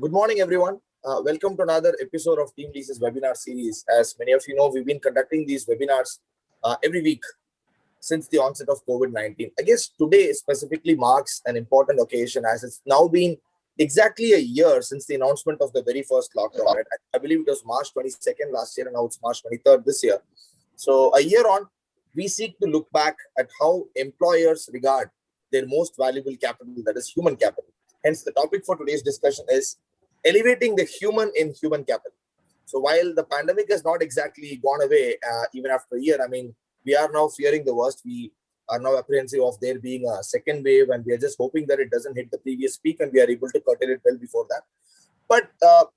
Good morning, everyone. Welcome to another episode of Teamlease's webinar series. As many of you know, we've been conducting these webinars every week since the onset of COVID-19. I guess today specifically marks an important occasion as it's now been exactly a year since the announcement of the very first lockdown. Right? I believe it was March 22nd last year and now it's March 23rd this year. So a year on, we seek to look back at how employers regard their most valuable capital, that is human capital. Hence, the topic for today's discussion is elevating the human in human capital. So while the pandemic has not exactly gone away, even after a year, I mean, we are now fearing the worst. We are now apprehensive of there being a second wave, and we are just hoping that it doesn't hit the previous peak and we are able to curtail it well before that. But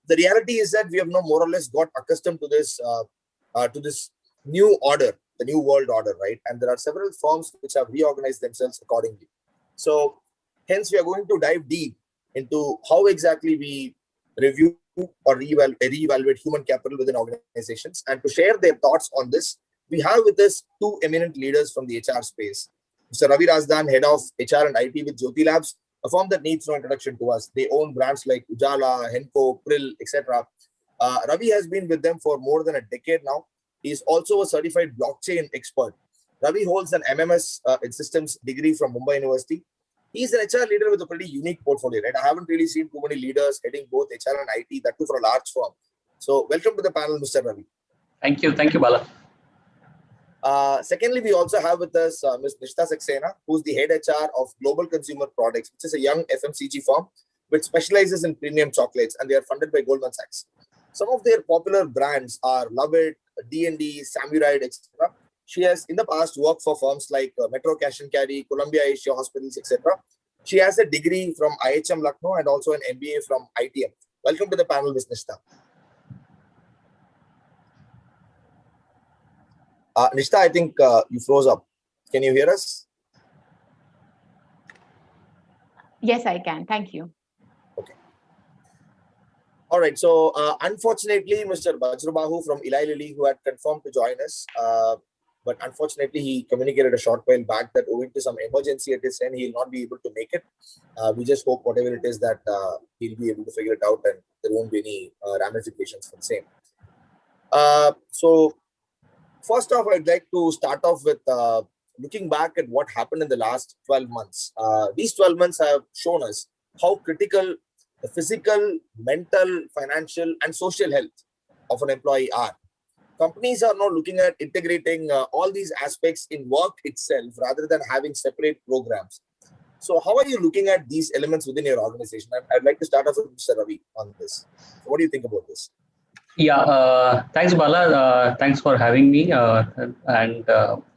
the reality is that we have now more or less got accustomed to this new order, the new world order, right? And there are several firms which have reorganized themselves accordingly. So hence, we are going to dive deep into how exactly we review or reevaluate human capital within organizations. And to share their thoughts on this, we have with us two eminent leaders from the HR space. Mr. Ravi Razdan, Head of HR and IT with Jyoti Labs, a firm that needs no introduction to us. They own brands like Ujala, Henko, Prill, etc. Ravi has been with them for more than a decade now. He is also a certified blockchain expert. Ravi holds an MMS in systems degree from Mumbai University. He's an HR leader with a pretty unique portfolio, right? I haven't really seen too many leaders heading both HR and IT, that too for a large firm. So welcome to the panel, Mr. Ravi. Thank you, Bala. Secondly, we also have with us Ms. Nishta Saxena, who's the head HR of Global Consumer Products, which is a young FMCG firm which specializes in premium chocolates, and they are funded by Goldman Sachs. Some of their popular brands are Love It, D&D, Samurai, etc. She has in the past worked for firms like Metro Cash and Carry, Columbia Asia Hospitals, etc. She has a degree from IHM Lucknow and also an MBA from ITM. Welcome to the panel, Ms. Nishta. Nishta, I think you froze up. Can you hear us? Yes, I can. Thank you. Okay. All right. So, unfortunately, Mr. Bajrabahu from Eli Lilly, who had confirmed to join us, but unfortunately, he communicated a short while back that owing to some emergency at his end, he'll not be able to make it. We just hope whatever it is that he'll be able to figure it out and there won't be any ramifications for the same. So, first off, I'd like to start off with looking back at what happened in the last 12 months. These 12 months have shown us how critical the physical, mental, financial, and social health of an employee are. Companies are now looking at integrating all these aspects in work itself rather than having separate programs. So how are you looking at these elements within your organization? I'd like to start off with Mr. Ravi on this. So what do you think about this? Yeah, thanks, Bala. Thanks for having me.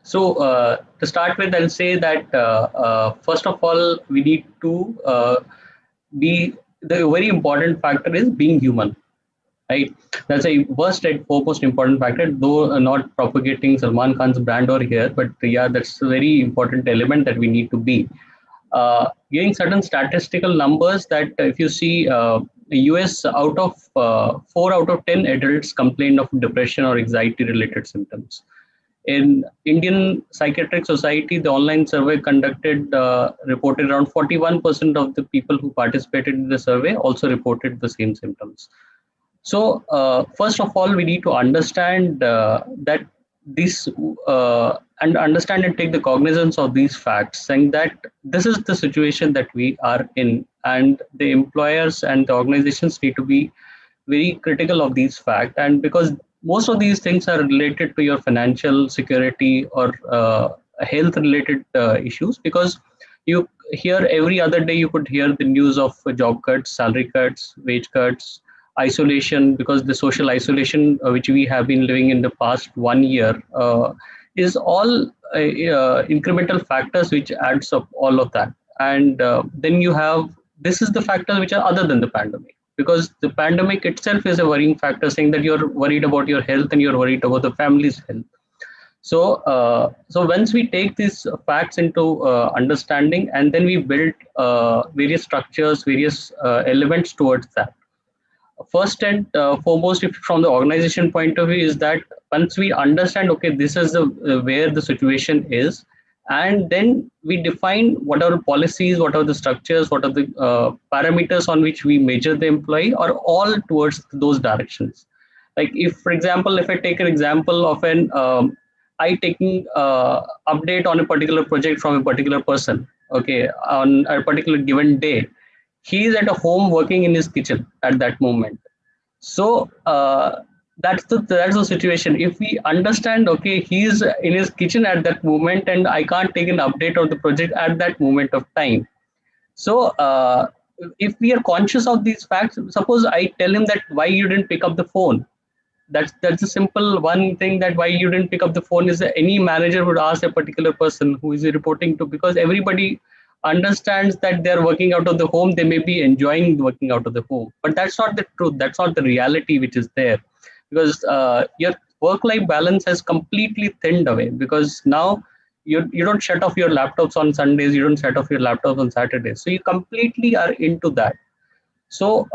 So to start with, I'll say that first of all, we need to the very important factor is being human. Right, that's a first and foremost important factor. Though not propagating Salman Khan's brand over here, but yeah, that's a very important element that we need to be. Giving certain statistical numbers that if you see, the US out of 4 out of 10 adults complained of depression or anxiety-related symptoms. In Indian Psychiatric Society, the online survey conducted reported around 41% of the people who participated in the survey also reported the same symptoms. So, first of all, we need to understand that this and understand and take the cognizance of these facts, saying that this is the situation that we are in, and the employers and the organizations need to be very critical of these facts. And because most of these things are related to your financial security or health-related issues, because you hear every other day you could hear the news of job cuts, salary cuts, wage cuts, isolation, because the social isolation which we have been living in the past 1 year is all incremental factors which adds up all of that. And then you have, this is the factors which are other than the pandemic, because the pandemic itself is a worrying factor, saying that you're worried about your health and you're worried about the family's health. So once we take these facts into understanding, and then we build various structures, various elements towards that. First and foremost, if from the organization point of view, is that once we understand, okay, this is the where the situation is, And then we define what are the policies, what are the structures, what are the parameters on which we measure the employee, are all towards those directions. Like if, for example, if I take an example of an I taking update on a particular project from a particular person, okay, on a particular given day, he is at a home working in his kitchen at that moment. So that's the situation. If we understand, okay, he's in his kitchen at that moment, and I can't take an update of the project at that moment of time. So if we are conscious of these facts, suppose I tell him that why you didn't pick up the phone. That's a simple one thing, that why you didn't pick up the phone is that any manager would ask a particular person who is he reporting to, because everybody understands that they're working out of the home, they may be enjoying working out of the home, but that's not the truth, that's not the reality which is there. Because your work life balance has completely thinned away, because now you don't shut off your laptops on Sundays, you don't shut off your laptops on Saturdays, so you completely are into that. So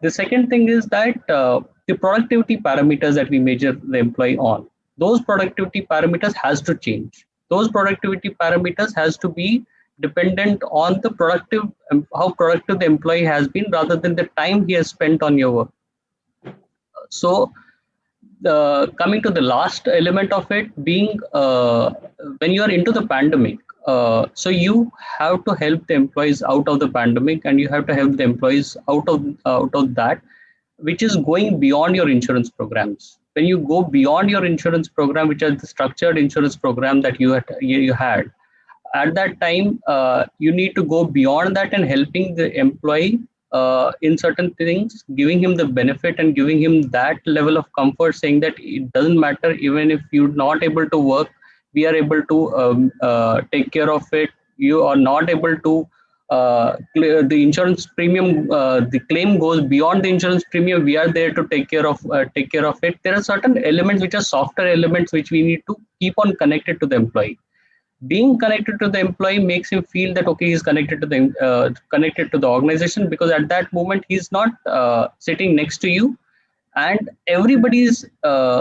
the second thing is that the productivity parameters that we measure the employee on, those productivity parameters has to change. Those productivity parameters has to be dependent on the productive, how productive the employee has been, rather than the time he has spent on your work. So coming to the last element of it being, when you are into the pandemic, so you have to help the employees out of the pandemic, and you have to help the employees out of that, which is going beyond your insurance programs. When you go beyond your insurance program, which is the structured insurance program that you had at that time, you need to go beyond that and helping the employee in certain things, giving him the benefit and giving him that level of comfort, saying that it doesn't matter, even if you're not able to work, we are able to take care of it. You are not able to clear the insurance premium, the claim goes beyond the insurance premium, we are there to take care of it. There are certain elements which are softer elements which we need to keep on connected to the employee. Being connected to the employee makes him feel that okay, he's connected to the organization, because at that moment he's not sitting next to you, and everybody is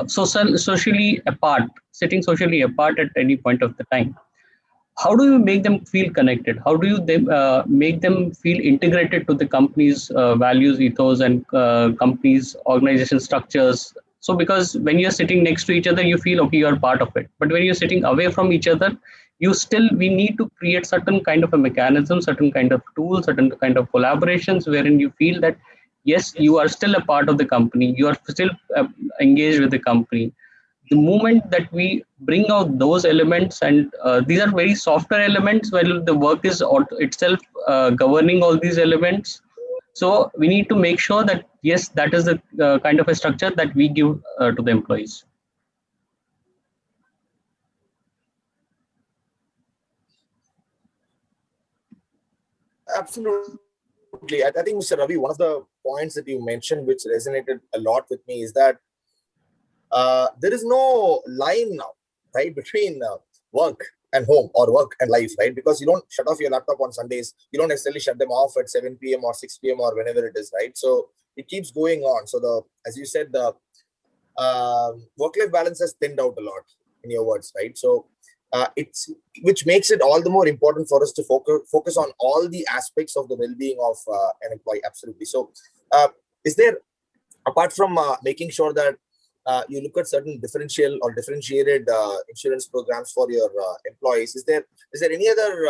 socially apart, sitting socially apart at any point of the time. How do you make them feel connected? How do you make them feel integrated to the company's values, ethos, and company's organization structures? So because when you're sitting next to each other, you feel okay, you're part of it, but when you're sitting away from each other, we need to create certain kind of a mechanism, certain kind of tool, certain kind of collaborations, wherein you feel that yes, you are still a part of the company, you are still engaged with the company. The moment that we bring out those elements, and these are very softer elements, while the work is itself governing all these elements. So we need to make sure that yes, that is the kind of a structure that we give to the employees. Absolutely. I think, Mr. Ravi, one of the points that you mentioned, which resonated a lot with me, is that there is no line now, right, between work and home, or work and life, right? Because you don't shut off your laptop on Sundays. You don't necessarily shut them off at 7 p.m. or 6 p.m. or whenever it is, right? So it keeps going on. So as you said, the work-life balance has thinned out a lot, in your words, right? So it's which makes it all the more important for us to focus on all the aspects of the well-being of an employee. Absolutely. So is there, apart from making sure that you look at certain differentiated insurance programs for your employees, is there any other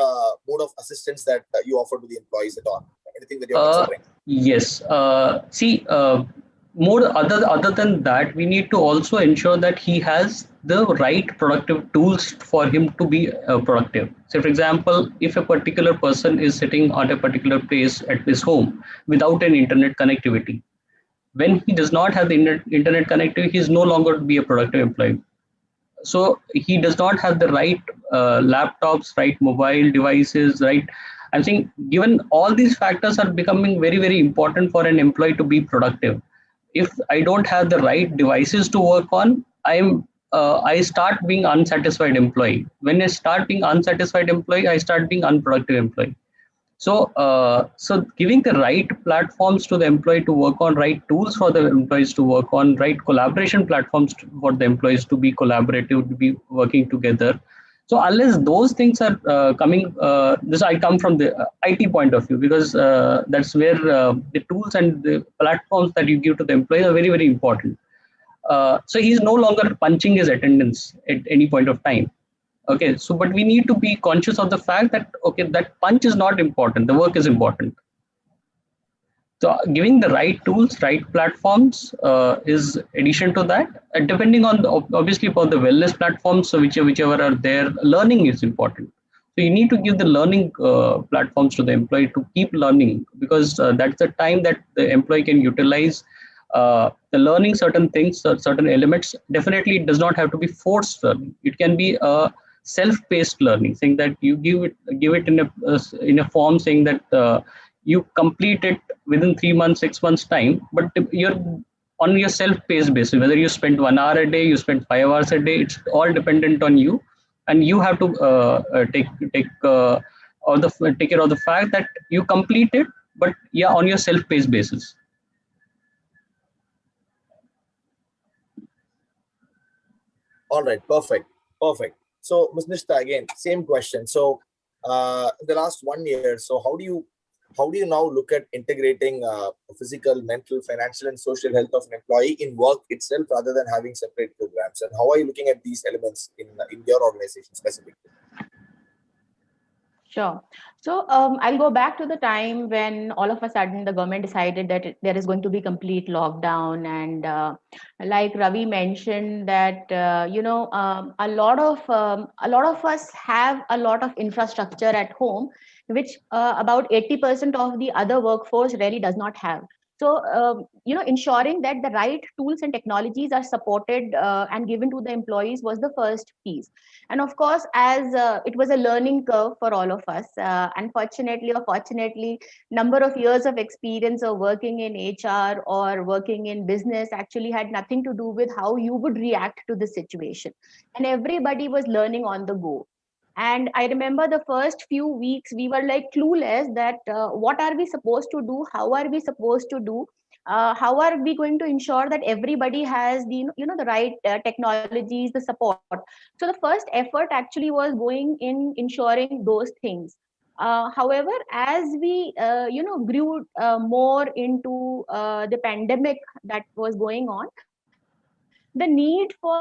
mode of assistance that you offer to the employees at all? Anything that you're considering? Yes. See, more other than that, we need to also ensure that he has the right productive tools for him to be productive. So, for example, if a particular person is sitting at a particular place at his home without an internet connectivity, when he does not have the internet connectivity, he is no longer to be a productive employee. So he does not have the right laptops, right mobile devices, right. I think given all these factors are becoming very, very important for an employee to be productive. If I don't have the right devices to work on, I start being unsatisfied employee. When I start being unsatisfied employee, I start being unproductive employee. So giving the right platforms to the employee to work on, right tools for the employees to work on, right collaboration platforms for the employees to be collaborative, to be working together. So unless those things are coming, this I come from the IT point of view, because that's where the tools and the platforms that you give to the employees are very, very important. So he's no longer punching his attendance at any point of time. Okay, so but we need to be conscious of the fact that okay, that punch is not important. The work is important. So giving the right tools, right platforms is addition to that. And depending on obviously for the wellness platforms, so whichever are there, learning is important. So you need to give the learning platforms to the employee to keep learning, because that's the time that the employee can utilize the learning certain things, certain elements. Definitely, it does not have to be forced learning. It can be a self-paced learning, saying that you give it in a form saying that. You complete it within 3 months, 6 months time, but you're on your self-paced basis. Whether you spend 1 hour a day, you spend 5 hours a day, it's all dependent on you, and you have to take care of the fact that you complete it, but yeah, on your self-paced basis. All right, perfect. So, Ms. Nishta, again, same question. So, in the last 1 year, so how do you now look at integrating physical, mental, financial, and social health of an employee in work itself rather than having separate programs? And how are you looking at these elements in your organization specifically? Sure. So I'll go back to the time when all of a sudden the government decided that there is going to be complete lockdown, and like Ravi mentioned that a lot of us have a lot of infrastructure at home, which about 80% of the other workforce really does not have. So ensuring that the right tools and technologies are supported and given to the employees was the first piece. And of course, as it was a learning curve for all of us, unfortunately or fortunately, number of years of experience of working in HR or working in business actually had nothing to do with how you would react to the situation, and everybody was learning on the go. And I remember the first few weeks we were like clueless that what are we supposed to do, how are we supposed to do, how are we going to ensure that everybody has the the right technologies, the support. So the first effort actually was going in ensuring those things. However, as we grew more into the pandemic that was going on, the need for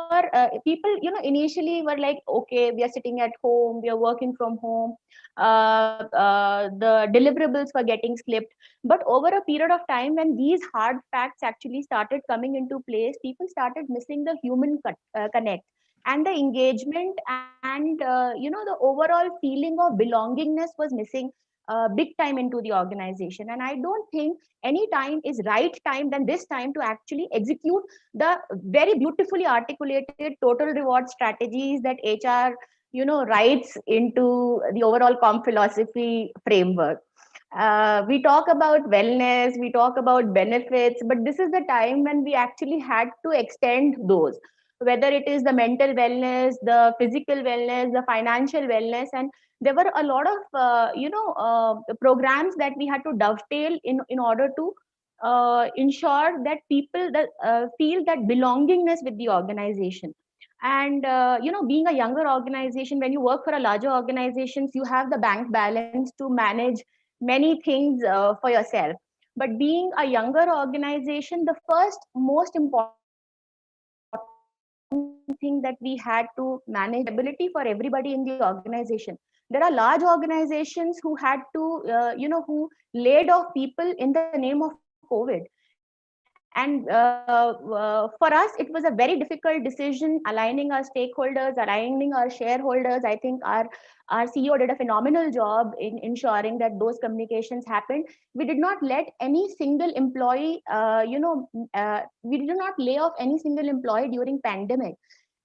people initially were like, okay, we are sitting at home, we are working from home, the deliverables were getting slipped. But over a period of time, when these hard facts actually started coming into place, people started missing the human connect and the engagement, and the overall feeling of belongingness was missing big time into the organization. And I don't think any time is right time than this time to actually execute the very beautifully articulated total reward strategies that HR writes into the overall comp philosophy framework. We talk about wellness, we talk about benefits, but this is the time when we actually had to extend those, whether it is the mental wellness, the physical wellness, the financial wellness. And there were a lot of programs that we had to dovetail in order to ensure that people that feel that belongingness with the organization. And being a younger organization, when you work for a larger organizations, you have the bank balance to manage many things for yourself. But being a younger organization, the first most important thing that we had to manage was the stability for everybody in the organization. There are large organizations who had to who laid off people in the name of COVID. And for us, it was a very difficult decision, aligning our stakeholders, aligning our shareholders. I think our CEO did a phenomenal job in ensuring that those communications happened. We did not let any single employee we did not lay off any single employee during pandemic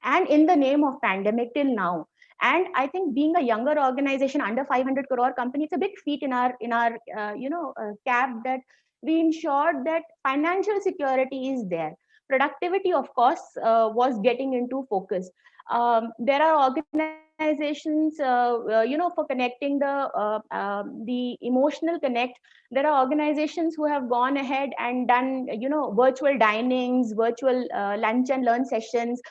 and in the name of pandemic till now. And I think being a younger organization under 500 crore company, it's a big feat in our cap that we ensured that financial security is there. Productivity, of course, was getting into focus. There are organizations for connecting the emotional connect. There are organizations who have gone ahead and done virtual dinings, virtual lunch and learn sessions,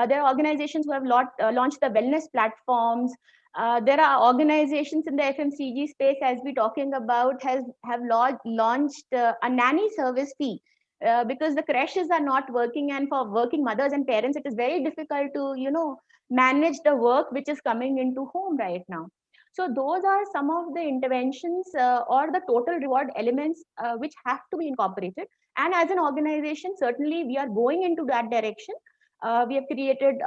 There are organizations who have launched the wellness platforms. There are organizations in the FMCG space, as we're talking about, have launched a nanny service fee, because the creches are not working, and for working mothers and parents, it is very difficult to manage the work which is coming into home right now. So those are some of the interventions, or the total reward elements, which have to be incorporated. And as an organization, certainly we are going into that direction. We have created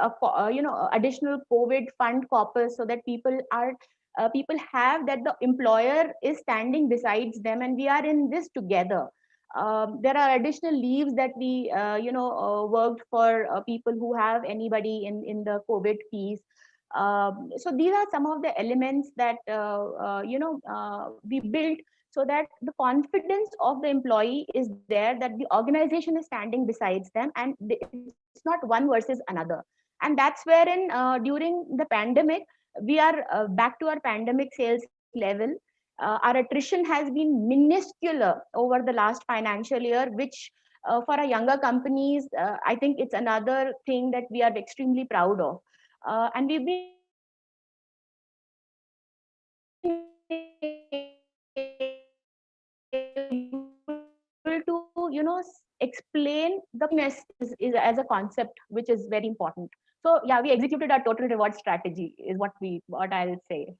additional COVID fund corpus, so that people have that the employer is standing besides them, and we are in this together. There are additional leaves that we worked for people who have anybody in the COVID piece. So these are some of the elements that we built, so that the confidence of the employee is there, that the organization is standing besides them, and it's not one versus another. And that's wherein, during the pandemic, we are back to our pandemic sales level. Our attrition has been minuscule over the last financial year, which, for our younger companies, I think it's another thing that we are extremely proud of. And we've been able to, explain the is as a concept, which is very important. So yeah, we executed our total reward strategy, is what I'll say.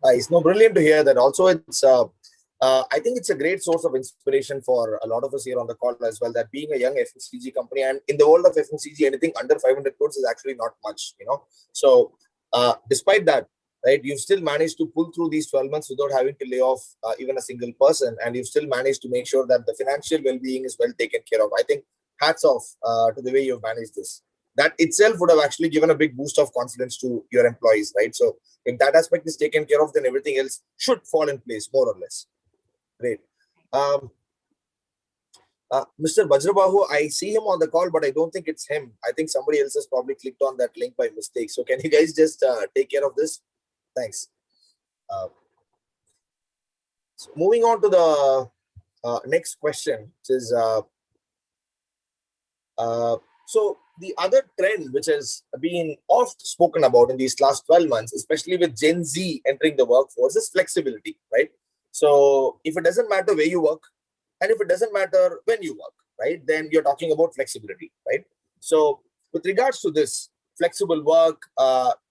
Nice. No, brilliant to hear that. Also, I think it's a great source of inspiration for a lot of us here on the call as well, that being a young FMCG company, and in the world of FMCG, anything under 500 crores is actually not much, So, despite that, right, you've still managed to pull through these 12 months without having to lay off even a single person, and you've still managed to make sure that the financial well-being is well taken care of. I think hats off to the way you've managed this. That itself would have actually given a big boost of confidence to your employees, right? So if that aspect is taken care of, then everything else should fall in place, more or less. Great. Mr. Bajrabahu, I see him on the call, but I don't think it's him. I think somebody else has probably clicked on that link by mistake. So can you guys just take care of this? Thanks. So moving on to the next question, which is, so the other trend which has been oft spoken about in these last 12 months, especially with Gen Z entering the workforce, is flexibility, right? So if it doesn't matter where you work, and if it doesn't matter when you work, right, then you're talking about flexibility, right? So with regards to this, flexible work,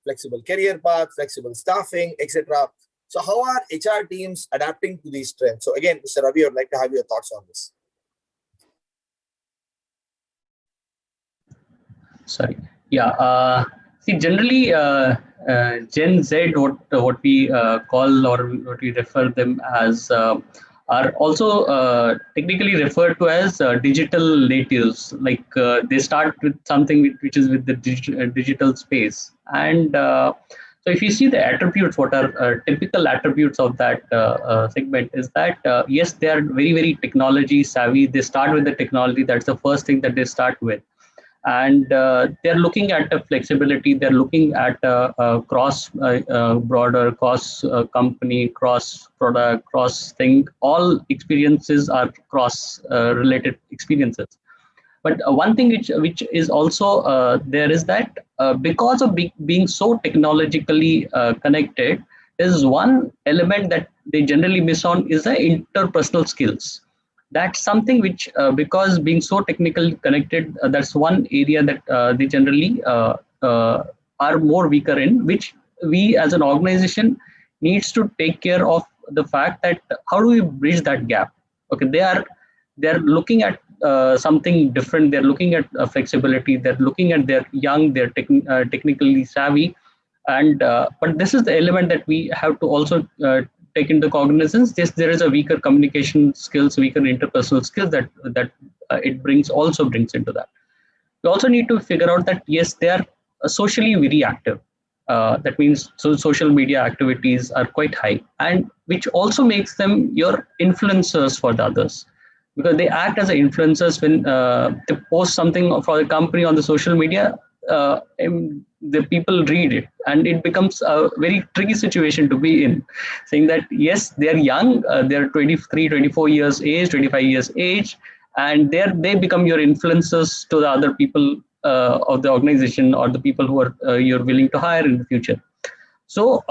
flexible career path, flexible staffing, etc. So how are HR teams adapting to these trends? So again, Mr. Ravi, I would like to have your thoughts on this. Sorry. Yeah. See, generally, Gen Z, what we call, or what we refer them as, are also technically referred to as digital natives. Like they start with something which is with the digital space. And so if you see the attributes, what are typical attributes of that segment is that, yes, they are very, very technology savvy. They start with the technology. That's the first thing that they start with. And they're looking at the flexibility. They're looking at cross broader, cross company, cross product, cross thing. All experiences are cross related experiences. But one thing which is also there is that because of being so technologically connected, is one element that they generally miss on is the interpersonal skills. That's something which, because being so technically connected, that's one area that they generally are more weaker in, which we as an organization needs to take care of the fact that how do we bridge that gap? Okay, they're looking at something different. They're looking at flexibility. They're looking at they're young. They're technically savvy, and but this is the element that we have to also take into cognizance. Yes, there is a weaker communication skills, weaker interpersonal skills that it also brings into that. We also need to figure out that yes, they are socially very active. That means social media activities are quite high, and which also makes them your influencers for the others, because they act as influencers when they post something for the company on the social media. The people read it, and it becomes a very tricky situation to be in, saying that yes, they're young, they're 23, 24 years age, 25 years age, and they become your influencers to the other people of the organization or the people who are you're willing to hire in the future. So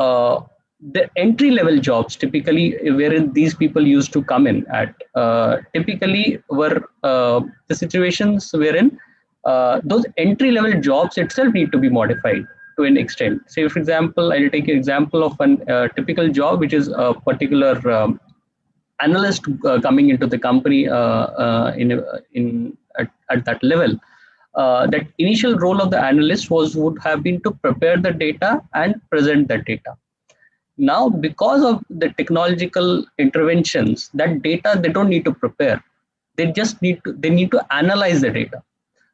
the entry level jobs typically wherein these people used to come in at typically were the situations wherein those entry level jobs itself need to be modified to an extent. Say, for example, I'll take an example of an typical job, which is a particular analyst coming into the company in at that level. That initial role of the analyst would have been to prepare the data and present that data. Now, because of the technological interventions, that data they don't need to prepare. They need to analyze the data.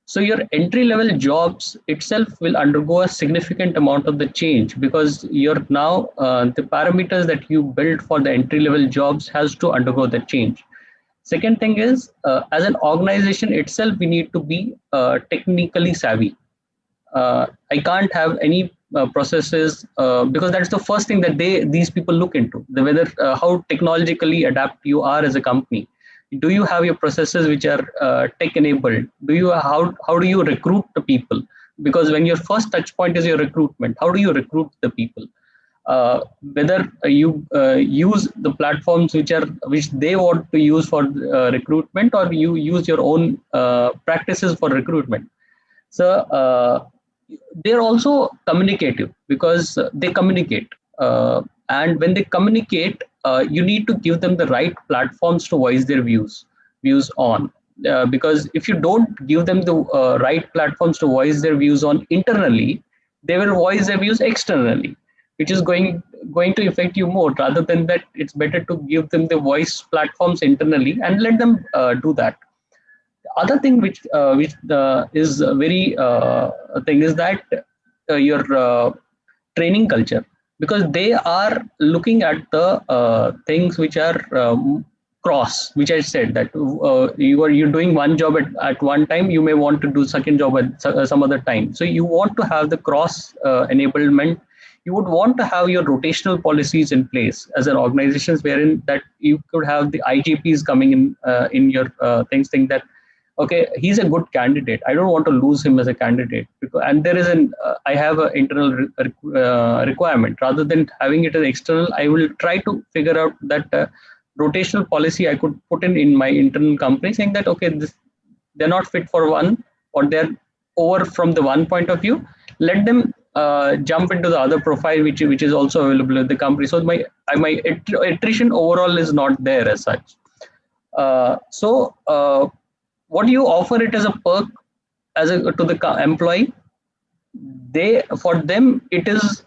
So your entry level jobs itself will undergo a significant amount of the change, because you're now the parameters that you build for the entry level jobs has to undergo the change. Second thing is, as an organization itself, we need to be technically savvy. I can't have any processes, because that's the first thing that these people look into, the whether how technologically adapt you are as a company. Do you have your processes which are tech enabled? Do you how do you recruit the people? Because when your first touch point is your recruitment, how do you recruit the people? Whether you use the platforms which they want to use for recruitment, or you use your own practices for recruitment. So they're also communicative, because they communicate, and when they communicate, you need to give them the right platforms to voice their views on. Because if you don't give them the right platforms to voice their views on internally, they will voice their views externally, which is going to affect you more. Rather than that, it's better to give them the voice platforms internally and let them do that. Other thing which is very thing is that your training culture, because they are looking at the things which are cross, which I said that you're doing one job at one time, you may want to do second job at some other time. So you want to have the cross enablement. You would want to have your rotational policies in place as an organization, wherein that you could have the IGPs coming in your things, think that okay, he's a good candidate, I don't want to lose him as a candidate, because, and there is an I have an internal requirement. Rather than having it as external, I will try to figure out that rotational policy I could put in my internal company, saying that okay, they're not fit for one, or they're over from the one point of view, let them jump into the other profile which is also available in the company. So my attrition overall is not there as such. So what you offer it as a perk as to the employee, they, for them, it is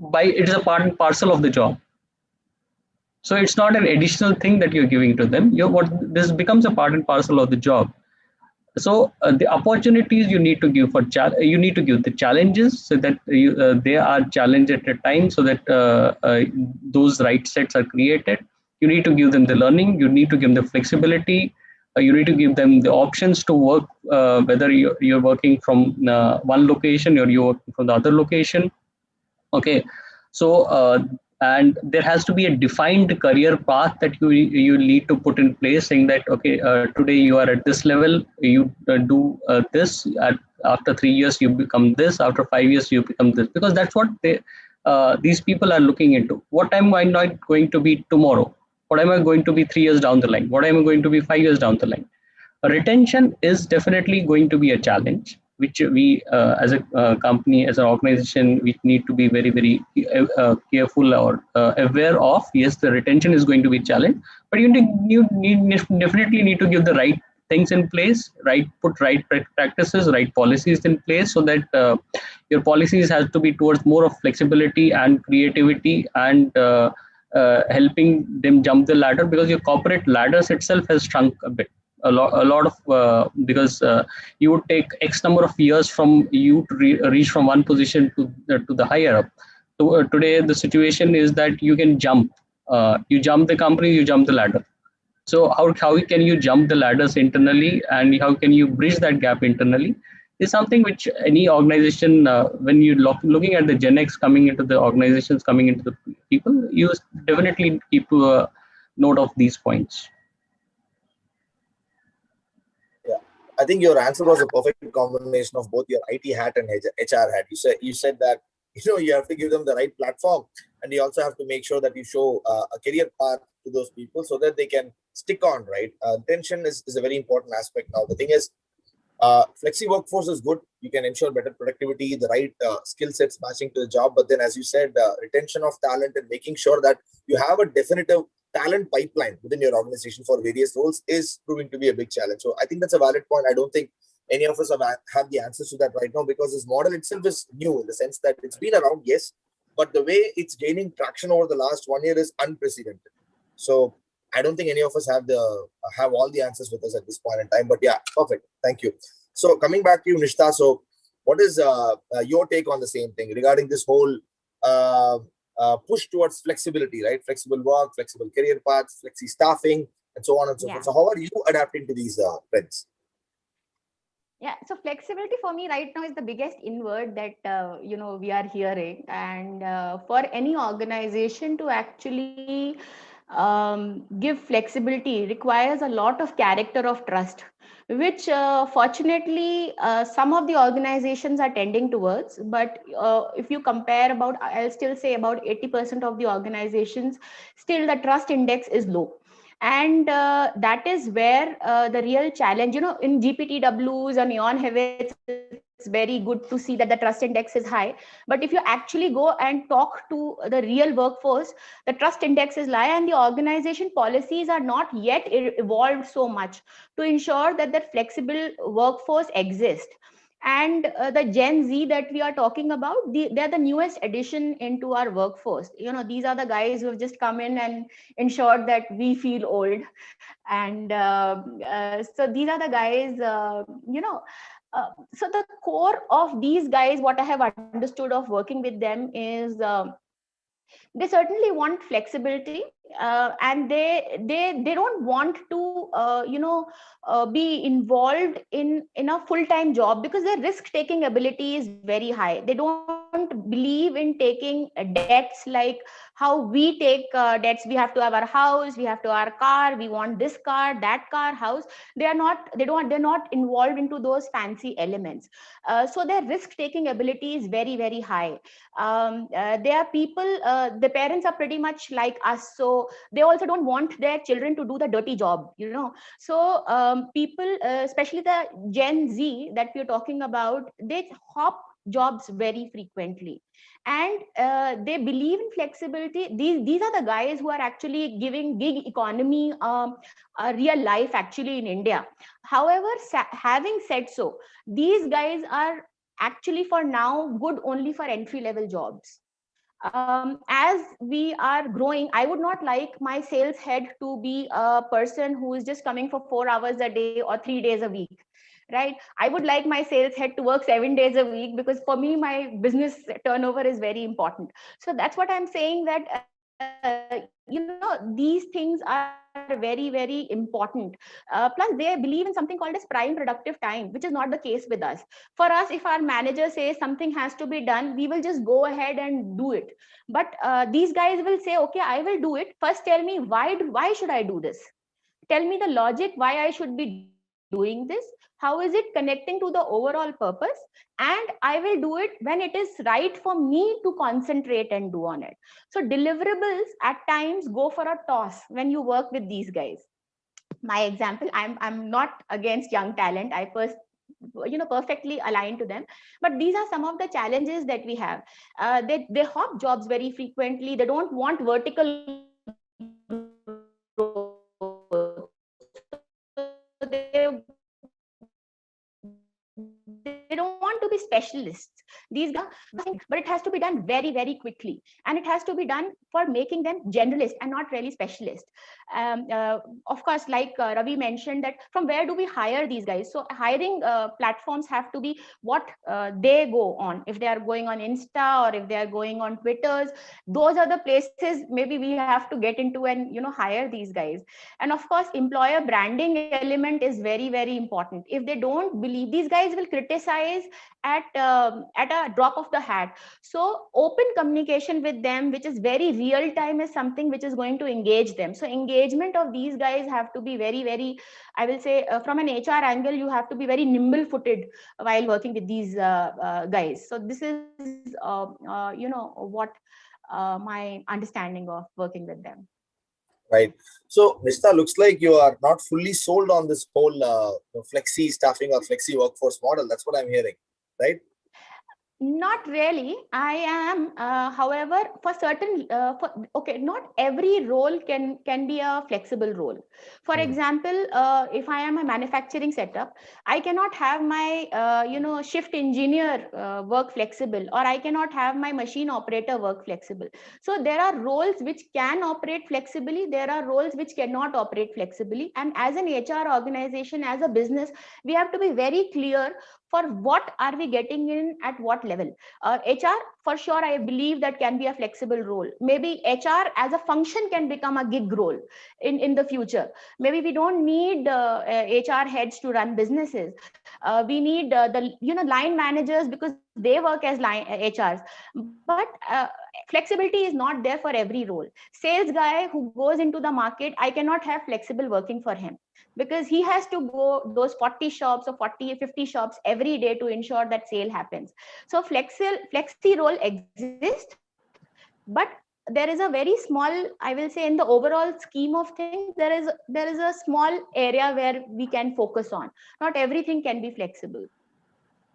a part and parcel of the job. So it's not an additional thing that you're giving to them. This becomes a part and parcel of the job. So the opportunities you need to give you need to give the challenges, so that they are challenged at a time, so that those right sets are created. You need to give them the learning. You need to give them the flexibility. You need to give them the options to work, whether you're working from one location or you're working from the other location. Okay, so and there has to be a defined career path that you need to put in place, saying that okay, today you are at this level, you do this. After 3 years you become this. After 5 years you become this, because that's what these people are looking into. What am I not going to be tomorrow? What am I going to be 3 years down the line? What am I going to be 5 years down the line? Retention is definitely going to be a challenge, which we as a company, as an organization, we need to be very, very careful or aware of. Yes, the retention is going to be a challenge, but you definitely need to give the right things in place, put right practices, right policies in place, so that your policies have to be towards more of flexibility and creativity, and helping them jump the ladder, because your corporate ladders itself has shrunk a bit. A lot of because you would take X number of years from you to reach from one position to the higher up. So today the situation is that you can jump. You jump the company, you jump the ladder. So how can you jump the ladders internally, and how can you bridge that gap internally? Is something which any organization, when you looking at the Gen X coming into the organizations, coming into the people, you definitely keep a note of these points. Yeah. I think your answer was a perfect combination of both your IT hat and HR hat. You said that you have to give them the right platform, and you also have to make sure that you show a career path to those people so that they can stick on. Right, retention is a very important aspect. Now the thing is, flexi workforce is good. You can ensure better productivity, the right skill sets matching to the job. But then, as you said, retention of talent and making sure that you have a definitive talent pipeline within your organization for various roles is proving to be a big challenge. So I think that's a valid point. I don't think any of us have the answers to that right now, because this model itself is new in the sense that it's been around, yes, but the way it's gaining traction over the last 1 year is unprecedented. So I don't think any of us have all the answers with us at this point in time. But yeah, perfect. Thank you. So coming back to you, Nishta. So what is your take on the same thing regarding this whole uh, push towards flexibility, right? Flexible work, flexible career paths, flexi staffing, and so on and so forth. Yeah. So how are you adapting to these trends? Yeah, so flexibility for me right now is the biggest inward that we are hearing, and for any organization to actually give flexibility requires a lot of character of trust, which fortunately some of the organizations are tending towards. But if you compare, about I'll still say about 80% of the organizations, still the trust index is low. And that is where the real challenge, in GPTWs and neon habits, it's very good to see that the trust index is high. But if you actually go and talk to the real workforce, the trust index is low, and the organization policies are not yet evolved so much to ensure that that flexible workforce exists. And the Gen Z that we are talking about, they're the newest addition into our workforce. These are the guys who have just come in and ensured that we feel old. And so these are the guys, so the core of these guys, what I have understood of working with them is, they certainly want flexibility, and they don't want to be involved in a full time job, because their risk taking ability is very high. They don't believe in taking debts like how we take debts. We have to have our house, we have to have our car, we want this car, that car, house. They're not involved into those fancy elements. So their risk taking ability is very, very high. They are people, the parents are pretty much like us, so they also don't want their children to do the dirty job. So people, especially the Gen Z that we're talking about, they hop jobs very frequently, and they believe in flexibility. These are the guys who are actually giving gig economy a real life actually in India. However, having said so, these guys are actually for now good only for entry level jobs. As we are growing, I would not like my sales head to be a person who is just coming for 4 hours a day or 3 days a week, right? I would like my sales head to work 7 days a week, because for me, my business turnover is very important. So that's what I'm saying, that these things are very, very important. Plus, they believe in something called as prime productive time, which is not the case with us. For us, if our manager says something has to be done, we will just go ahead and do it. But these guys will say, okay, I will do it. First, tell me why should I do this? Tell me the logic why I should be doing this. How is it connecting to the overall purpose? And I will do it when it is right for me to concentrate and do on it. So deliverables at times go for a toss when you work with these guys. My example, I'm not against young talent. Perfectly aligned to them, but these are some of the challenges that we have. They hop jobs very frequently. They don't want vertical growth, so they don't want to be specialists. These guys are but it has to be done very, very quickly, and it has to be done for making them generalist and not really specialist. Of course, like Ravi mentioned, that from where do we hire these guys? So hiring platforms have to be what they go on. If they are going on Insta, or if they are going on Twitters, those are the places maybe we have to get into and hire these guys. And of course, employer branding element is very, very important. If they don't believe, these guys will criticize at a drop of the hat. So open communication with them, which is very real time, is something which is going to engage them. So engagement of these guys have to be very, very, I will say, from an HR angle, you have to be very nimble footed while working with these guys. So this is what my understanding of working with them. Right. So, Nishta, looks like you are not fully sold on this whole flexi staffing or flexi workforce model. That's what I'm hearing, right? Not really. I am, however, for certain, okay, not every role can be a flexible role. For Hmm. example, if I am a manufacturing setup, I cannot have my, shift engineer work flexible, or I cannot have my machine operator work flexible. So there are roles which can operate flexibly. There are roles which cannot operate flexibly. And as an HR organization, as a business, we have to be very clear for what are we getting in at what level. HR, for sure, I believe that can be a flexible role. Maybe HR as a function can become a gig role in the future. Maybe we don't need HR heads to run businesses. We need the line managers, because they work as line HRs. But flexibility is not there for every role. Sales guy who goes into the market, I cannot have flexible working for him, because he has to go those 40 shops or 40 50 shops every day to ensure that sale happens. So flexi role exists, but there is a very small, I will say, in the overall scheme of things, there is a small area where we can focus on. Not everything can be flexible.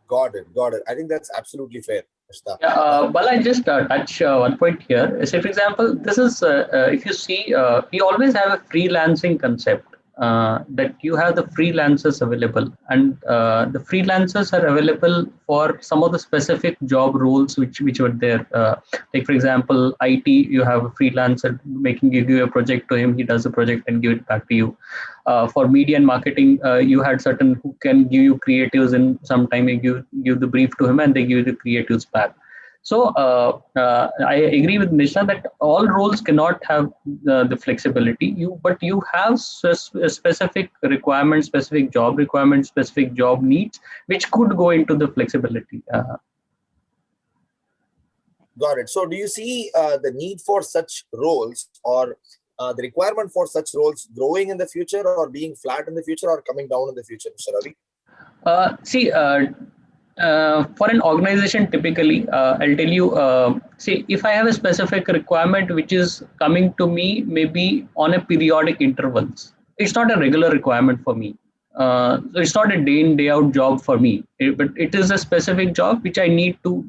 Got it. Got it. I think that's absolutely fair, Nishta. Yeah, but I just touch one point here. Say, for example, this is if you see, we always have a freelancing concept that you have the freelancers available, and the freelancers are available for some of the specific job roles which were there. Like for example, IT, you have a freelancer making you give a project to him, he does the project and give it back to you. For media and marketing, you had certain who can give you creatives, and sometime you give the brief to him and they give you the creatives back. So I agree with Nisha that all roles cannot have the flexibility. But you have specific requirements, specific job requirements, specific job needs, which could go into the flexibility. Got it. So, do you see the need for such roles, or the requirement for such roles growing in the future, or being flat in the future, or coming down in the future, Mr. Ravi? See, for an organization, typically, I'll tell you, see, if I have a specific requirement which is coming to me maybe on a periodic intervals, it's not a regular requirement for me. So it's not a day in, day out job for me, but it is a specific job which I need to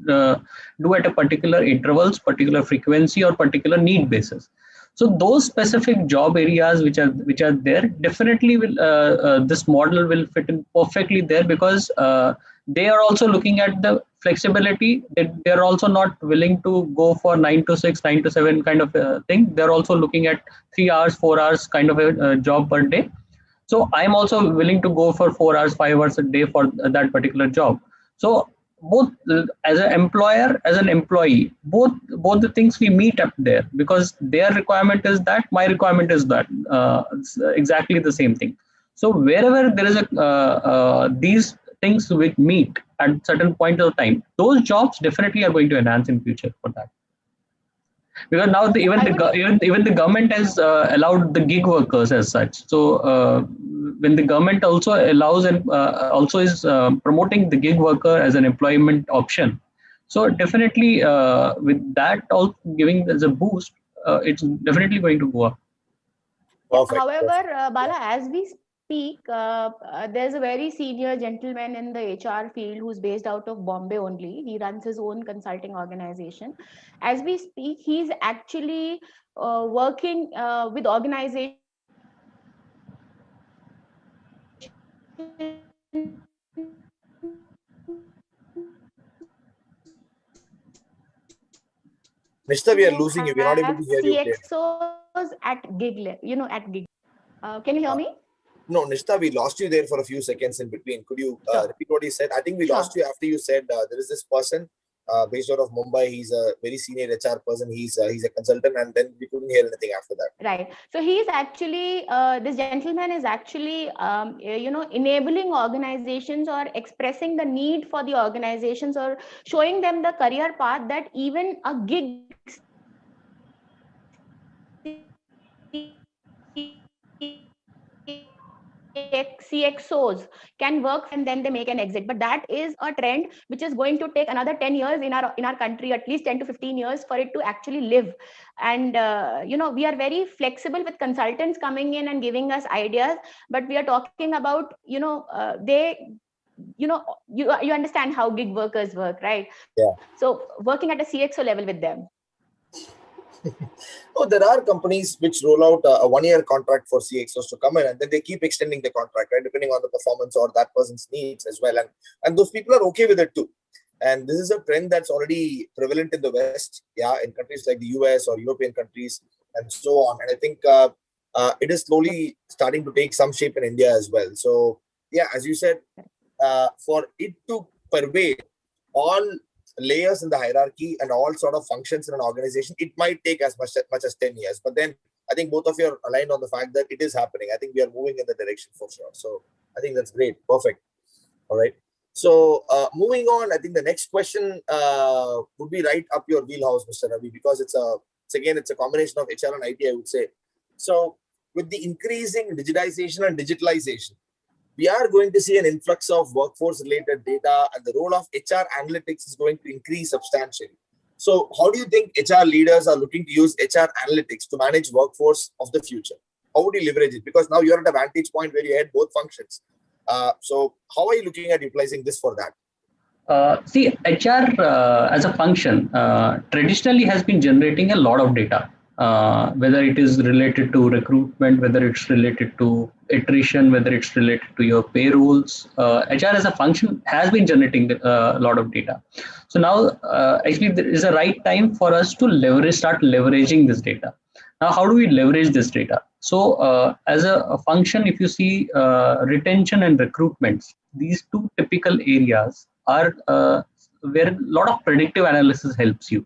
do at a particular intervals, particular frequency, or particular need basis. So those specific job areas which are there, definitely will this model will fit in perfectly there, because they are also looking at the flexibility. They are also not willing to go for 9 to 6, 9 to 7 kind of thing. They're also looking at 3 hours, 4 hours kind of a job per day. So I'm also willing to go for 4 hours, 5 hours a day for that particular job. So both as an employer, as an employee, both the things we meet up there, because their requirement is that, my requirement is that. It's exactly the same thing. So wherever there is a these things which meet at certain point of time, those jobs definitely are going to enhance in future for that. Because now even the government has allowed the gig workers as such. So when the government also allows and also is promoting the gig worker as an employment option, so definitely with that also giving as a boost, it's definitely going to go up. Perfect. However, Yeah. Bala, as we speak, there's a very senior gentleman in the HR field who's based out of Bombay only. He runs his own consulting organization. As we speak, he's actually working with organizations Nishta, we are who losing you. We're not have able to hear you clearly. CXOs at at gig. Can you hear Uh, me? no, Nishta, we lost you there for a few seconds in between. Could you Sure, repeat what you said? I think we sure. lost you after you said there is this person based out of Mumbai. He's a very senior HR person. He's a consultant, and then we couldn't hear anything after that. Right. So he's actually, this gentleman is actually, enabling organizations or expressing the need for the organizations or showing them the career path that even a gig CXOs can work and then they make an exit. But that is a trend which is going to take another 10 years in our country, at least 10 to 15 years for it to actually live. And we are very flexible with consultants coming in and giving us ideas, but we are talking about you understand how gig workers work, right? Yeah. So working at a CXO level with them. Oh, there are companies which roll out a 1-year contract for CXOs to come in, and then they keep extending the contract, right, depending on the performance or that person's needs as well. And those people are okay with it too. And this is a trend that's already prevalent in the West, yeah, in countries like the US or European countries and so on. And I think it is slowly starting to take some shape in India as well. So, yeah, as you said, for it to pervade all layers in the hierarchy and all sort of functions in an organization, it might take as much as 10 years. But then I think both of you are aligned on the fact that it is happening. I think we are moving in the direction for sure. So I think that's great. Perfect. All right. So moving on, I think the next question would be right up your wheelhouse, Mr. Ravi, because it's a combination of HR and IT, I would say. So with the increasing digitization and digitalization, we are going to see an influx of workforce-related data, and the role of HR analytics is going to increase substantially. So how do you think HR leaders are looking to use HR analytics to manage workforce of the future? How would you leverage it? Because now you're at a vantage point where you had both functions. So how are you looking at utilizing this for that? See, HR as a function traditionally has been generating a lot of data, whether it is related to recruitment, whether it's related to attrition, whether it's related to your payrolls. HR as a function has been generating a lot of data. So now actually there is a right time for us to start leveraging this data. Now, how do we leverage this data? So as a function, if you see retention and recruitments, these two typical areas are where a lot of predictive analysis helps you.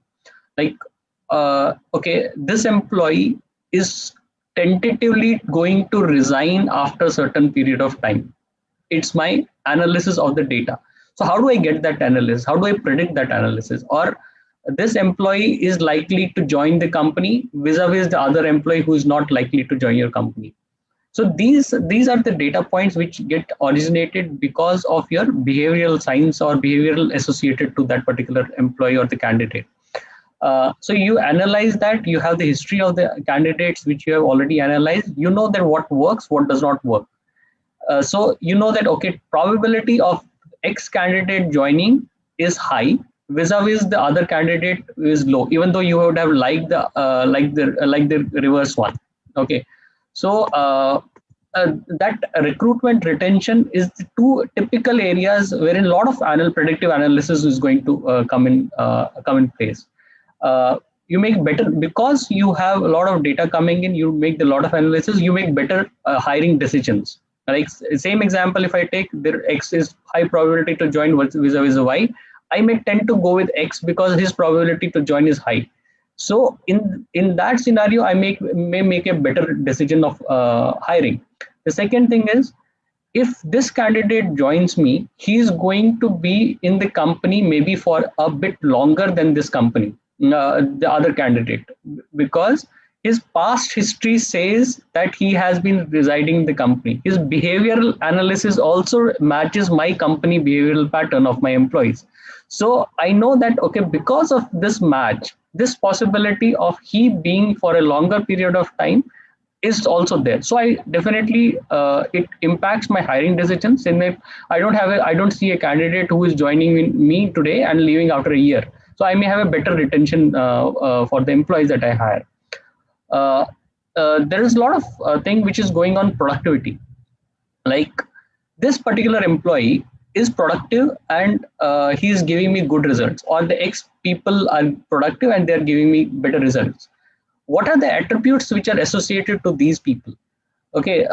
Like, okay, this employee is tentatively going to resign after a certain period of time. It's my analysis of the data. So how do I get that analysis? How do I predict that analysis? Or this employee is likely to join the company vis-a-vis the other employee who is not likely to join your company. So these are the data points which get originated because of your behavioral science or behavioral associated to that particular employee or the candidate. So you analyze that, you have the history of the candidates which you have already analyzed. You know that what works, what does not work. So you know that, okay, probability of X candidate joining is high vis-a-vis the other candidate is low, even though you would have liked the reverse one. Okay. So that recruitment retention is the two typical areas wherein a lot of predictive analysis is going to come in place. You make better, because you have a lot of data coming in, you make a lot of analysis, you make better hiring decisions. Like same example, if I take there X is high probability to join vis-a-vis Y, I may tend to go with X because his probability to join is high. So in that scenario, I may make a better decision of hiring. The second thing is, if this candidate joins me, he is going to be in the company maybe for a bit longer than this company, the other candidate, because his past history says that he has been residing in the company. His behavioral analysis also matches my company behavioral pattern of my employees. So I know that, okay, because of this match, this possibility of he being for a longer period of time is also there. So I definitely it impacts my hiring decisions. And if I don't see a candidate who is joining me today and leaving after a year, so I may have a better retention for the employees that I hire. There is a lot of thing which is going on productivity. Like this particular employee is productive and he is giving me good results, or the X people are productive and they are giving me better results. What are the attributes which are associated to these people? Okay,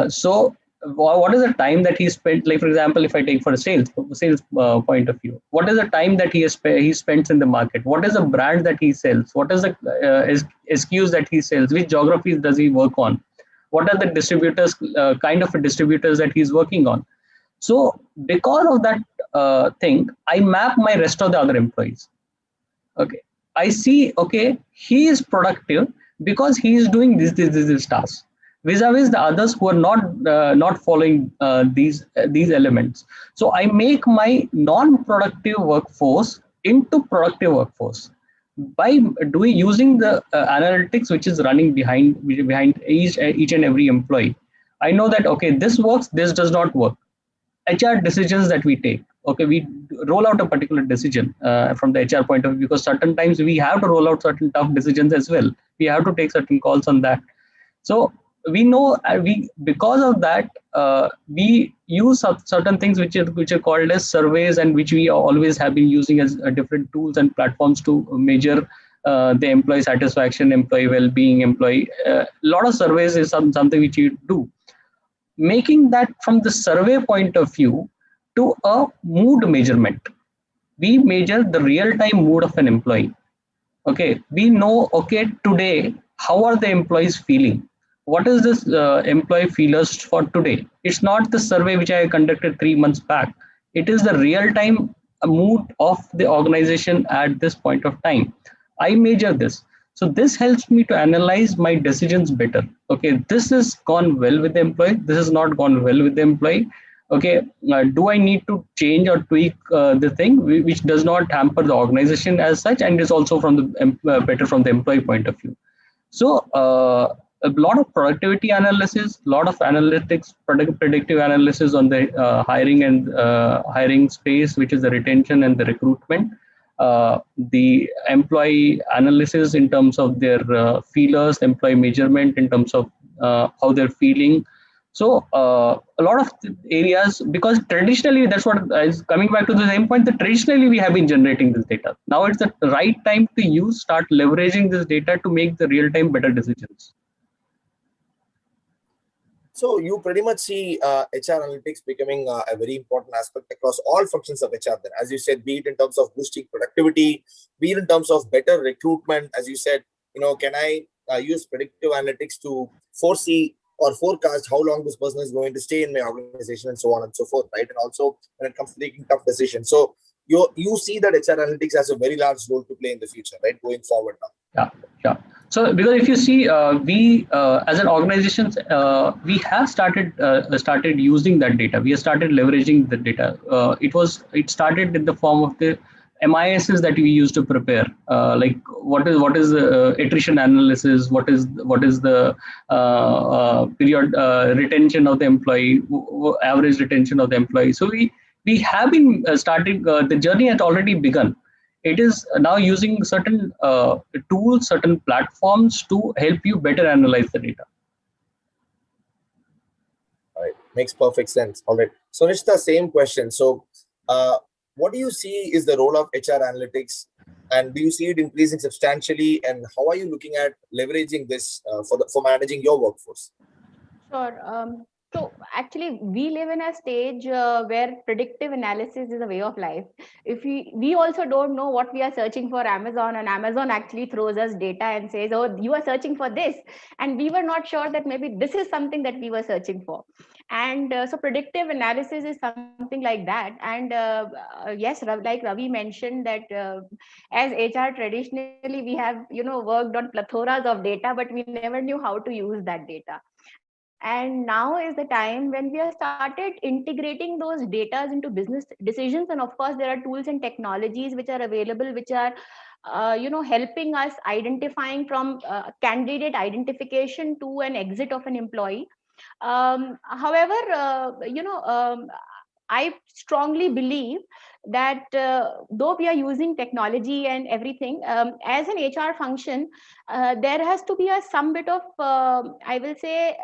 so what is the time that he spent, like for example, if I take for a sales point of view, what is the time that he spends in the market, what is the brand that he sells, what is the SKUs that he sells, which geographies does he work on, what are the distributors, kind of distributors that he's working on. So because of that thing, I map my rest of the other employees. Okay, I see, okay, he is productive because he is doing this task, vis-a-vis the others who are not following these elements. So I make my non-productive workforce into productive workforce by doing using the analytics which is running behind each and every employee. I know that, okay, this works, this does not work. HR decisions that we take. Okay, we roll out a particular decision from the HR point of view, because certain times we have to roll out certain tough decisions as well. We have to take certain calls on that. So we know, we because of that, we use certain things which are called as surveys, and which we always have been using as different tools and platforms to measure the employee satisfaction, employee well-being, employee. A lot of surveys is something which you do, making that from the survey point of view to a mood measurement. We measure the real-time mood of an employee. Okay, we know, okay, today how are the employees feeling, what is this employee feelers for today. It's not the survey which I conducted 3 months back, it is the real time mood of the organization at this point of time. I measure this, so this helps me to analyze my decisions better. Okay, this has gone well with the employee, this has not gone well with the employee. Okay, do I need to change or tweak the thing which does not hamper the organization as such, and is also from the better from the employee point of view. So a lot of productivity analysis, lot of analytics, predictive analysis on the hiring and hiring space, which is the retention and the recruitment. The employee analysis in terms of their feelers, employee measurement in terms of how they're feeling. So a lot of areas, because traditionally, that's what is coming back to the same point, that traditionally we have been generating this data. Now it's the right time to start leveraging this data to make the real time better decisions. So you pretty much see HR analytics becoming a very important aspect across all functions of HR. Then, as you said, be it in terms of boosting productivity, be it in terms of better recruitment. As you said, can I use predictive analytics to foresee or forecast how long this person is going to stay in my organization, and so on and so forth, right? And also when it comes to making tough decisions. So you see that HR analytics has a very large role to play in the future, right, going forward now. Yeah, yeah. So because if you see, we as an organization, we have started using that data. We have started leveraging the data. It started in the form of the MISs that we used to prepare. Like what is the attrition analysis? What is the period retention of the employee, average retention of the employee? So we have been starting. The journey has already begun. It is now using certain tools, certain platforms to help you better analyze the data. All right, makes perfect sense. All right, so Nishta, same question. So what do you see is the role of HR analytics, and do you see it increasing substantially, and how are you looking at leveraging this for managing your workforce? Sure. So actually, we live in a stage where predictive analysis is a way of life. If we also don't know what we are searching for Amazon, and Amazon actually throws us data and says, "Oh, you are searching for this," and we were not sure that maybe this is something that we were searching for. And so predictive analysis is something like that. And yes, like Ravi mentioned that as HR traditionally we have worked on plethoras of data, but we never knew how to use that data. And now is the time when we have started integrating those data into business decisions. And of course, there are tools and technologies which are available, which are helping us identifying from candidate identification to an exit of an employee. However, I strongly believe that though we are using technology and everything, as an HR function, there has to be some bit of, I will say,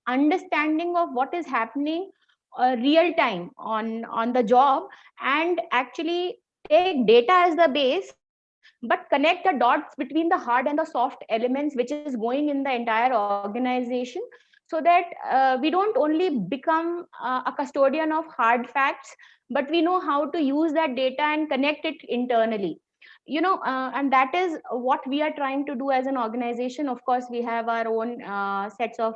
understanding of what is happening real time on the job, and actually take data as the base, but connect the dots between the hard and the soft elements which is going in the entire organization, so that we don't only become a custodian of hard facts, but we know how to use that data and connect it internally. And that is what we are trying to do as an organization. Of course, we have our own sets of